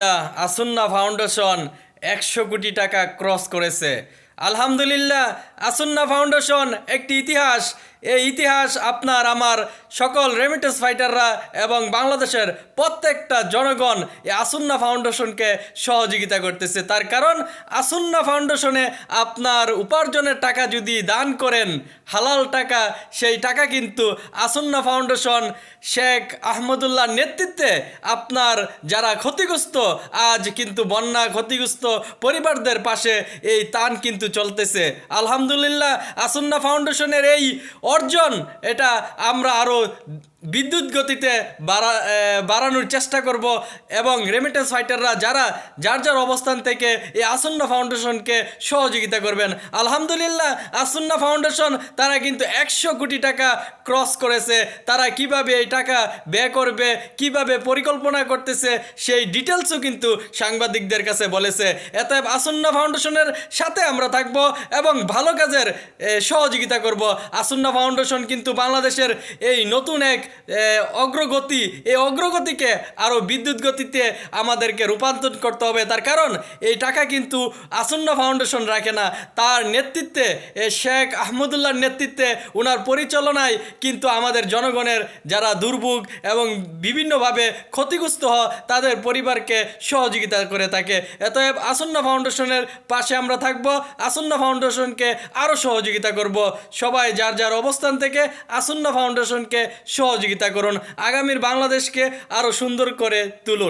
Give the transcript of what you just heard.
As-Sunnah foundation 100 কোটি টাকা cross করেছে। আলহামদুলিল্লাহ, আসুন্না ফাউন্ডেশন একটি ইতিহাস। এই ইতিহাস আপনার আমার সকল রেমিটেন্স ফাইটাররা এবং বাংলাদেশের প্রত্যেকটা জনগণ এই আসুন্না ফাউন্ডেশনকে সহযোগিতা করতেছে। তার কারণ আসুন্না ফাউন্ডেশনে আপনার উপার্জনের টাকা যদি দান করেন, হালাল টাকা, সেই টাকা কিন্তু আসুন্না ফাউন্ডেশন শেখ আহমদুল্লাহর নেতৃত্বে আপনার যারা ক্ষতিগ্রস্ত, আজ কিন্তু বন্যা ক্ষতিগ্রস্ত পরিবারদের পাশে এই তান কিন্তু চলতেছে। আলহামদুলিল্লাহ, আসুন্না ফাউন্ডেশনের এই অর্জন, এটা আমরা আরও বিদ্যুৎ গতিতে বাড়ানোর চেষ্টা করব এবং রেমিটেন্স ফাইটাররা যারা যার যার অবস্থান থেকে এই আসুন্না ফাউন্ডেশনকে সহযোগিতা করবেন। আলহামদুলিল্লাহ, আসুন্না ফাউন্ডেশন তারা কিন্তু 100 কোটি টাকা ক্রস করেছে। তারা কিভাবে এই টাকা ব্যয় করবে, কিভাবে পরিকল্পনা করতেছে, সেই ডিটেলসও কিন্তু সাংবাদিকদের কাছে বলেছে। অতএব আসুন্না ফাউন্ডেশনের সাথে আমরা থাকব এবং ভালো কাজের সহযোগিতা করব। আসুন্না ফাউন্ডেশন কিন্তু বাংলাদেশের এই নতুন এক অগ্রগতি, এই অগ্রগতিকে আরও বিদ্যুৎ গতিতে আমাদেরকে রূপান্তর করতে হবে। তার কারণ এই টাকা কিন্তু আসুন্না ফাউন্ডেশন রাখে না, তার নেতৃত্বে, শেখ আহমদুল্লাহর নেতৃত্বে, ওনার পরিচালনায় কিন্তু আমাদের জনগণের যারা দুর্ভোগ এবং বিভিন্নভাবে ক্ষতিগ্রস্ত হয় তাদের পরিবারকে সহযোগিতা করে থাকে। অতএব আসুন্না ফাউন্ডেশনের পাশে আমরা থাকব, আসুন্না ফাউন্ডেশনকে আরও সহযোগিতা করব। সবাই যার যার অবস্থান থেকে আসুন্না ফাউন্ডেশনকে সহযোগিতা করুন। আগামীর বাংলাদেশকে আরও সুন্দর করে তুলুন।